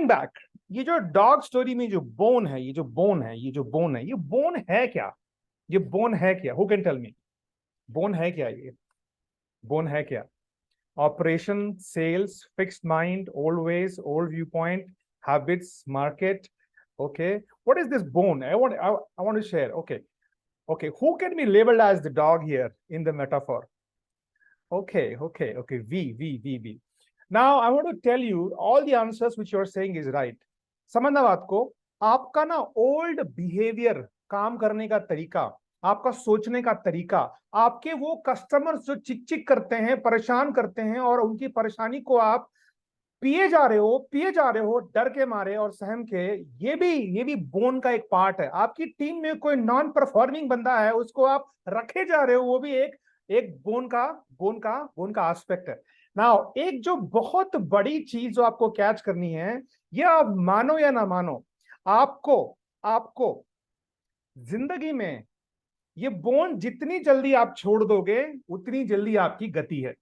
Coming back, ये जो dog story में जो बोन है, ये बोन है क्या? ये बोन है क्या? Who can tell me? Bone है क्या ये? बोन है क्या? Operation, sales, fixed mind, old ways, old view point, habits, market. Okay, what is this bone? I want to share. Okay, who can be labeled as the dog here in the metaphor? Okay, we. Now I want to tell you all the answers which you are saying is right. समझना बात को, आपका ना old behaviour, काम करने का तरीका, आपका सोचने का तरीका, आपके वो कस्टमर्स जो चिक चिक करते हैं, परेशान करते हैं, और उनकी परेशानी को आप पिए जा रहे हो डर के मारे और सहम के, ये भी बोन का एक पार्ट है। आपकी टीम में कोई नॉन परफॉर्मिंग बंदा है, उसको आप रखे जा रहे हो, वो भी एक एक बोन का एस्पेक्ट है। नाउ एक जो बहुत बड़ी चीज जो आपको कैच करनी है, ये आप मानो या ना मानो, आपको आपको जिंदगी में ये बोन जितनी जल्दी आप छोड़ दोगे, उतनी जल्दी आपकी गति है।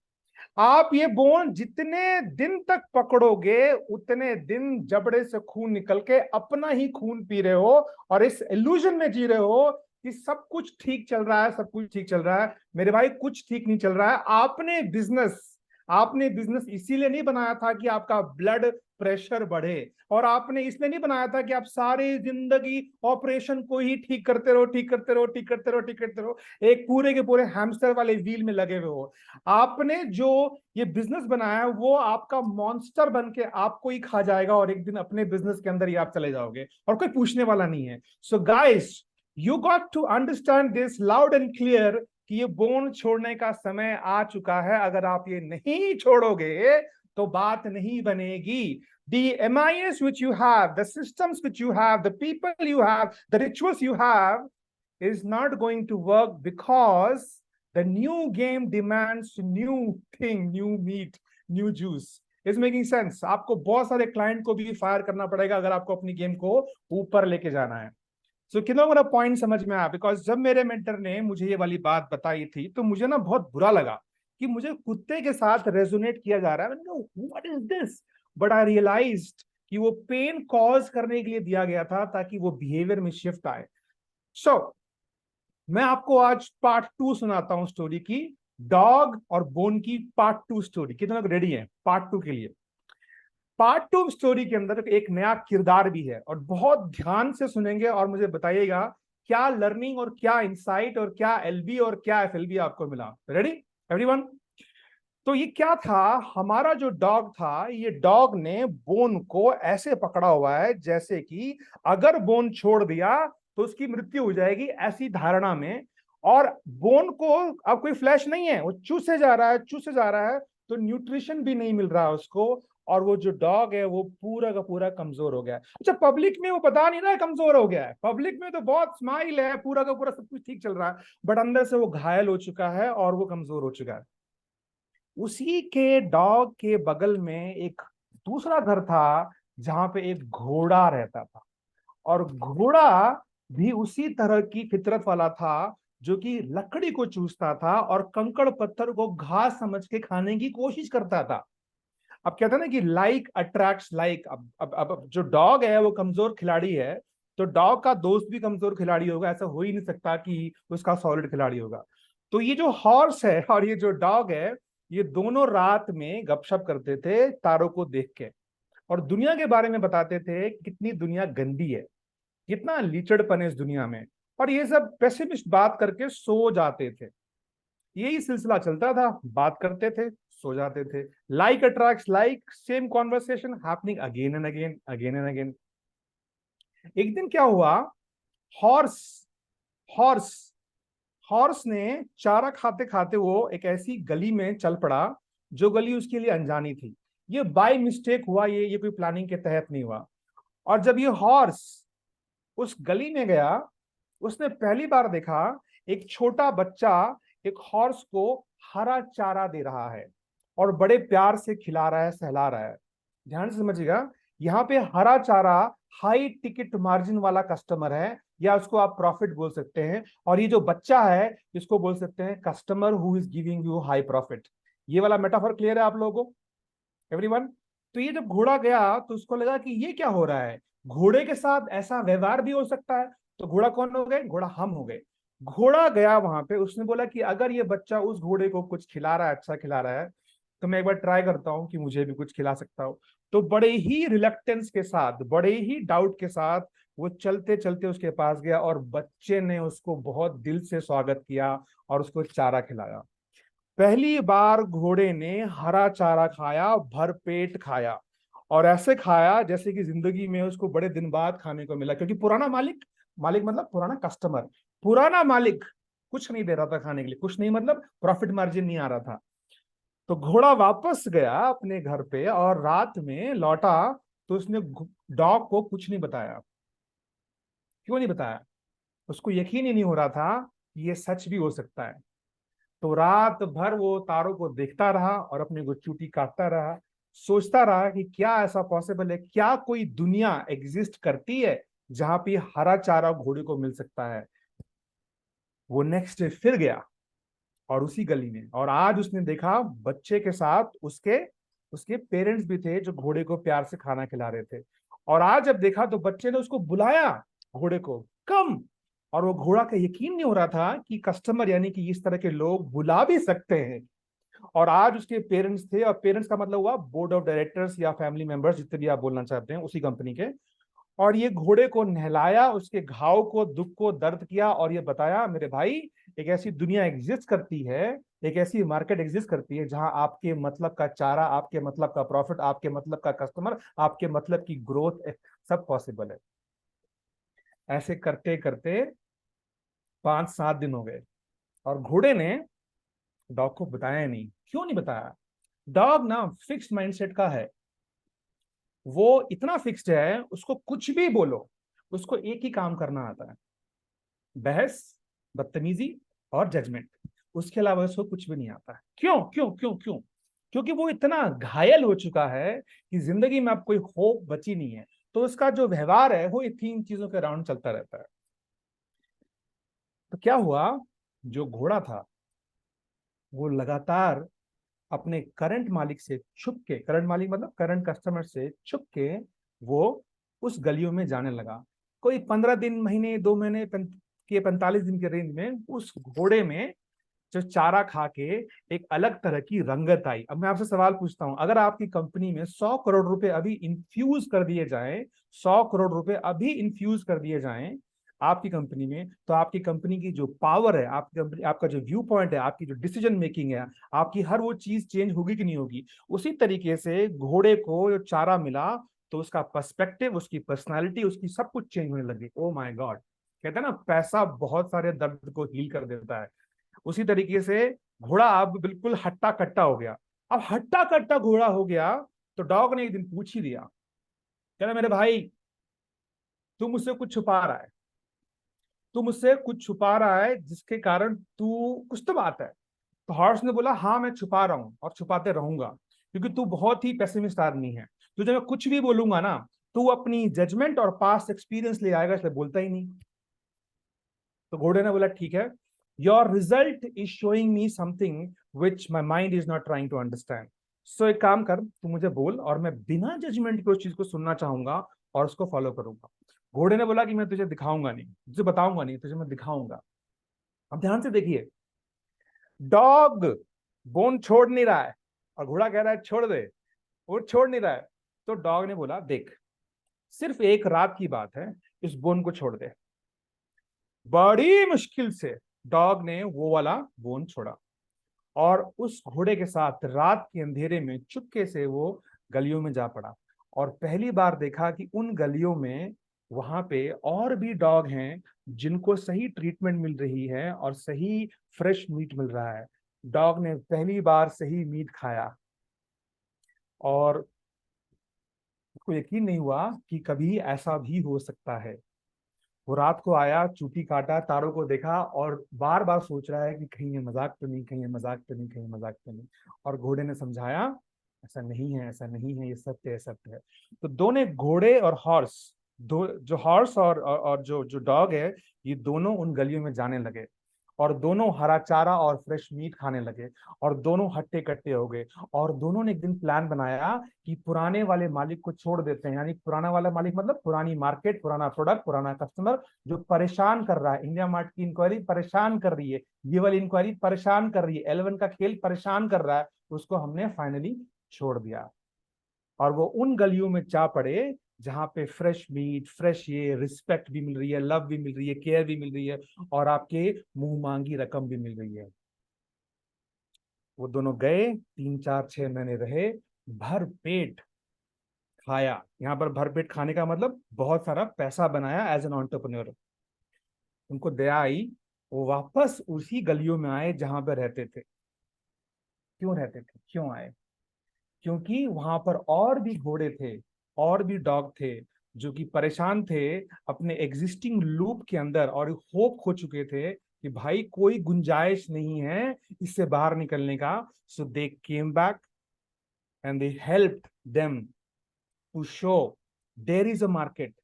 आप ये बोन जितने दिन तक पकड़ोगे, उतने दिन जबड़े से खून निकल के अपना ही खून पी रहे हो, और इस इल्यूजन में जी रहे हो कि सब कुछ ठीक चल रहा है, सब कुछ ठीक चल रहा है। मेरे भाई, कुछ ठीक नहीं चल रहा है। आपने बिजनेस इसीलिए नहीं बनाया था कि आपका ब्लड प्रेशर बढ़े, और आपने इसलिए नहीं बनाया था कि आप सारी जिंदगी ऑपरेशन को ही ठीक करते रहो, ठीक करते रहो, ठीक करते रहो, ठीक करते रहो, एक पूरे के पूरे हैमस्टर वाले व्हील में लगे हुए हो। आपने जो ये बिजनेस बनाया है, वो आपका मॉन्स्टर बन के आपको ही खा जाएगा, और एक दिन अपने बिजनेस के अंदर ही आप चले जाओगे, और कोई पूछने वाला नहीं है। So guys, you got to understand this loud and clear कि ये बोन छोड़ने का समय आ चुका है। अगर आप ये नहीं छोड़ोगे तो बात नहीं बनेगी। The MIS which you have, the systems which you have, the people you have, the rituals you have is not going to work, because the new game demands new thing, new meat, new juice. Is making sense? आपको बहुत सारे client को भी fire करना पड़ेगा अगर आपको अपनी गेम को ऊपर लेके जाना है। सो कितना मेरा पॉइंट समझ में आया? बिकॉज जब मेरे मेंटर ने मुझे ये वाली बात बताई थी, तो मुझे ना बहुत बुरा लगा कि मुझे कुत्ते के साथ रेजोनेट किया जा रहा है। मैंने कहा what is this, but I realised कि वो पेन कॉज करने के लिए दिया गया था, ताकि वो बिहेवियर में शिफ्ट आए। सो मैं आपको आज पार्ट 2 सुनाता हूं स्टोरी की, डॉग और बोन की पार्ट 2 स्टोरी। कितने लोग रेडी हैं पार्ट 2 के लिए? पार्ट 2 स्टोरी के अंदर एक नया किरदार भी है, और बहुत ध्यान से सुनेंगे और मुझे बताइएगा क्या लर्निंग और क्या इंसाइट और क्या एलबी और क्या एफएलबी आपको मिला। Ready everyone? तो ये क्या था, हमारा जो डॉग था, ये डॉग ने बोन को ऐसे पकड़ा हुआ है जैसे कि अगर बोन छोड़ दिया तो उसकी मृत्यु हो जाएगी, ऐसी धारणा में। और बोन को अब कोई फ्लैश नहीं है, वो चूसे जा रहा है, तो न्यूट्रिशन भी नहीं मिल रहा है उसको, और वो जो डॉग है वो पूरा का पूरा कमजोर हो गया है। अच्छा, पब्लिक में वो पता नहीं ना कमजोर हो गया है, पब्लिक में तो बहुत स्माइल है, पूरा का पूरा सब कुछ ठीक चल रहा है, बट अंदर से वो घायल हो चुका है और वो कमजोर हो चुका है। उसी के डॉग के बगल में एक दूसरा घर था, जहां पे एक घोड़ा रहता था, और घोड़ा भी उसी तरह की फितरत वाला था, जो कि लकड़ी को चूसता था और कंकड़ पत्थर को घास समझ के खाने की कोशिश करता था। अब कहते हैं ना कि लाइक अट्रैक्ट्स लाइक। अब जो डॉग है वो कमजोर खिलाड़ी है, तो डॉग का दोस्त भी कमजोर खिलाड़ी होगा, ऐसा हो ही नहीं सकता कि उसका सॉलिड खिलाड़ी होगा। तो ये जो हॉर्स है और ये जो डॉग है, ये दोनों रात में गपशप करते थे तारों को देख के, और दुनिया के बारे में बताते थे कितनी दुनिया गंदी है, कितना लीचड़पन है इस दुनिया में, और ये सब पेसिमिस्ट बात करके सो जाते थे। यही सिलसिला चलता था, बात करते थे, सो जाते थे। Like attracts like, same conversation happening again and again, again and again. एक दिन क्या हुआ, हॉर्स हॉर्स हॉर्स ने चारा खाते खाते वो एक ऐसी गली में चल पड़ा, जो गली उसके लिए अनजानी थी। ये बाय मिस्टेक हुआ, ये कोई प्लानिंग के तहत नहीं हुआ। और जब ये हॉर्स उस गली में गया, उसने पहली बार देखा एक छोटा बच्चा एक हॉर्स को हरा चारा दे रहा है, और बड़े प्यार से खिला रहा है, सहला रहा है। ध्यान से समझिएगा, यहाँ पे हरा चारा हाई टिकट मार्जिन वाला कस्टमर है, या उसको आप प्रॉफिट बोल सकते हैं, और ये जो बच्चा है इसको बोल सकते हैं customer who is giving you high profit. ये वाला मेटाफर क्लियर है आप लोगों को एवरीवन? तो ये जब घोड़ा गया तो उसको लगा कि ये क्या हो रहा है, घोड़े के साथ ऐसा व्यवहार भी हो सकता है। तो घोड़ा कौन हो गए, घोड़ा हम हो गए। घोड़ा गया वहां पे, उसने बोला कि अगर ये बच्चा उस घोड़े को कुछ खिला रहा है, अच्छा खिला रहा है, तो मैं एक बार ट्राई करता हूँ कि मुझे भी कुछ खिला सकता हूँ। तो बड़े ही रिलक्टेंस के साथ, बड़े ही डाउट के साथ वो चलते चलते उसके पास गया, और बच्चे ने उसको बहुत दिल से स्वागत किया और उसको चारा खिलाया। पहली बार घोड़े ने हरा चारा खाया, भर पेट खाया, और ऐसे खाया जैसे कि जिंदगी में उसको बड़े दिन बाद खाने को मिला, क्योंकि पुराना मालिक, मालिक मतलब पुराना कस्टमर, पुराना मालिक कुछ नहीं दे रहा था खाने के लिए, कुछ नहीं मतलब प्रॉफिट मार्जिन नहीं आ रहा था। तो घोड़ा वापस गया अपने घर पे और रात में लौटा, तो उसने डॉग को कुछ नहीं बताया। क्यों नहीं बताया? उसको यकीन ही नहीं हो रहा था कि ये सच भी हो सकता है। तो रात भर वो तारों को देखता रहा और अपनी को चूटी काटता रहा, सोचता रहा कि क्या ऐसा पॉसिबल है, क्या कोई दुनिया एग्जिस्ट करती है जहां पे हरा चारा घोड़े को मिल सकता है। वो नेक्स्ट डे फिर गया और उसी गली में, और आज उसने देखा बच्चे के साथ उसके उसके पेरेंट्स भी थे जो घोड़े को प्यार से खाना खिला रहे थे। और आज जब देखा तो बच्चे ने उसको बुलाया, घोड़े को, कम। और वो घोड़ा का यकीन नहीं हो रहा था कि कस्टमर यानी कि इस तरह के लोग बुला भी सकते हैं। और आज उसके पेरेंट्स थे, और पेरेंट्स का मतलब हुआ बोर्ड ऑफ डायरेक्टर्स या फैमिली मेंबर्स, जितने भी आप बोलना चाहते हैं, उसी कंपनी के। और ये घोड़े को नहलाया, उसके घाव को, दुख को दर्द किया, और ये बताया मेरे भाई, एक ऐसी दुनिया एग्जिस्ट करती है, एक ऐसी मार्केट एग्जिस्ट करती है जहां आपके मतलब का चारा, आपके मतलब का प्रॉफिट, आपके मतलब का कस्टमर, आपके मतलब की ग्रोथ सब पॉसिबल है। ऐसे करते करते 5-7 दिन हो गए, और घोड़े ने डॉग को बताया नहीं। क्यों नहीं बताया? डॉग ना फिक्स्ड माइंडसेट का है, वो इतना फिक्स्ड है, उसको कुछ भी बोलो, उसको एक ही काम करना आता है, बहस, बदतमीजी और जजमेंट। उसके अलावा उसको कुछ भी नहीं आता है। क्यों क्यों क्यों क्यों? क्योंकि वो इतना घायल हो चुका है कि जिंदगी में अब कोई होप बची नहीं है। तो उसका जो व्यवहार है वो ये 3 चीजों के अराउंड चलता रहता है। तो क्या हुआ, जो घोड़ा था वो लगातार अपने करंट मालिक से छुप के, करंट मालिक मतलब करंट कस्टमर से छुप के, वो उस गलियों में जाने लगा। कोई 15 दिन, महीने, 2 महीने के 45 दिन के रेंज में उस घोड़े में जो चारा खा के एक अलग तरह की रंगत आई। अब मैं आपसे सवाल पूछता हूं, अगर आपकी कंपनी में 100 करोड़ रुपए अभी इन्फ्यूज कर दिए जाएं, 100 करोड़ रुपए अभी इन्फ्यूज कर दिए जाएं आपकी कंपनी में, तो आपकी कंपनी की जो पावर है, आपकी कंपनी, आपका जो व्यू पॉइंट है, आपकी जो डिसीजन मेकिंग है, आपकी हर वो चीज चेंज होगी कि नहीं होगी? उसी तरीके से घोड़े को जो चारा मिला, तो उसका पर्सपेक्टिव, उसकी पर्सनालिटी, उसकी सब कुछ चेंज होने लगी। Oh my God! कहते हैं ना, पैसा बहुत सारे दर्द को हील कर देता है। उसी तरीके से घोड़ा अब बिल्कुल हट्टा कट्टा हो गया। अब हट्टा कट्टा घोड़ा हो गया, तो डॉग ने एक दिन पूछ ही दिया, कह रहा मेरे भाई, तू मुझसे कुछ छुपा रहा है, तू मुझसे कुछ छुपा रहा है जिसके कारण तू, कुछ तो बात है। तो हॉर्स ने बोला, हाँ मैं छुपा रहा हूं और छुपाते रहूंगा, क्योंकि तू बहुत ही पेसिमिस्ट आदमी है। तुझे मैं कुछ भी बोलूंगा ना, तू अपनी जजमेंट और पास्ट एक्सपीरियंस ले आएगा, इसलिए बोलता ही नहीं। तो घोड़े ने बोला, ठीक है, your result is showing me something which my mind is not trying to understand. So एक काम कर, तू मुझे बोल, और मैं बिना जजमेंट के उस चीज को सुनना चाहूंगा और उसको फॉलो करूंगा। घोड़े ने बोला कि मैं तुझे दिखाऊंगा नहीं, तुझे बताऊंगा नहीं, तुझे मैं दिखाऊंगा। अब ध्यान से देखिए, डॉग बोन छोड़ नहीं रहा है, और घोड़ा कह रहा है छोड़ दे, वो छोड़ नहीं रहा है। तो डॉग ने बोला, देख, सिर्फ एक रात की बात है, इस बोन को छोड़ दे। बड़ी मुश्किल से डॉग ने वो वाला बोन छोड़ा, और उस घोड़े के साथ रात के अंधेरे में चुपके से वो गलियों में जा पड़ा। और पहली बार देखा कि उन गलियों में वहां पे और भी डॉग हैं जिनको सही ट्रीटमेंट मिल रही है और सही फ्रेश मीट मिल रहा है। डॉग ने पहली बार सही मीट खाया, और उसको यकीन नहीं हुआ कि कभी ऐसा भी हो सकता है। वो रात को आया, चूटी काटा, तारों को देखा, और बार बार सोच रहा है कि कहीं ये मजाक तो नहीं, कहीं ये मजाक तो नहीं, कहीं ये मजाक तो नहीं। और घोड़े ने समझाया, ऐसा नहीं है, ऐसा नहीं है, ये सत्य है, सत्य है। तो दोनों, घोड़े और हॉर्स, दो जो हॉर्स और जो जो डॉग है, ये दोनों उन गलियों में जाने लगे। और दोनों हरा चारा और फ्रेश मीट खाने लगे, और दोनों हट्टे कट्टे हो गए। और दोनों ने एक दिन प्लान बनाया कि पुराने वाले मालिक को छोड़ देते हैं, यानी पुराना वाला मालिक मतलब पुरानी मार्केट, पुराना प्रोडक्ट, पुराना कस्टमर जो परेशान कर रहा है। इंडिया मार्ट की इंक्वायरी परेशान कर रही है, ये वाली इंक्वायरी परेशान कर रही है, L1 का खेल परेशान कर रहा है, उसको हमने फाइनली छोड़ दिया। और वो उन गलियों में जा पड़े जहां पे फ्रेश मीट, फ्रेश ये रिस्पेक्ट भी मिल रही है, लव भी मिल रही है, केयर भी मिल रही है, और आपके मुंह मांगी रकम भी मिल रही है। वो दोनों गए, 3 4 6 महीने रहे, भर पेट खाया। यहाँ पर भर पेट खाने का मतलब बहुत सारा पैसा बनाया एज एन एंटरप्रेन्योर। उनको दया आई, वो वापस उसी गलियों में आए जहां पे रहते थे। क्यों रहते थे, क्यों आए? क्योंकि वहां पर और भी घोड़े थे, और भी डॉग थे, जो कि परेशान थे अपने एग्जिस्टिंग लूप के अंदर, और होप खो चुके थे कि भाई कोई गुंजाइश नहीं है इससे बाहर निकलने का। So they came back and they helped them to show there is a market,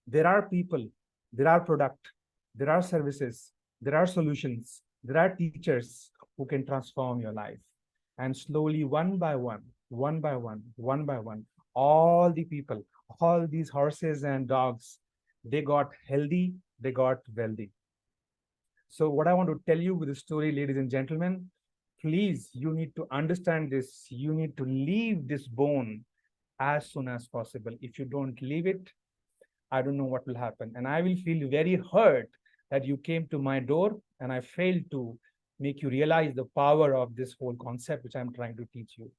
there are people, there are product, there are services, there are solutions, there are teachers who can transform your life. And slowly, one by one by one, all the people, all these horses and dogs, they got healthy, they got wealthy. So what I want to tell you with the story, ladies and gentlemen, please, you need to understand this. You need to leave this bone as soon as possible. If you don't leave it, I don't know what will happen. And I will feel very hurt that you came to my door and I failed to make you realize the power of this whole concept which I'm trying to teach you.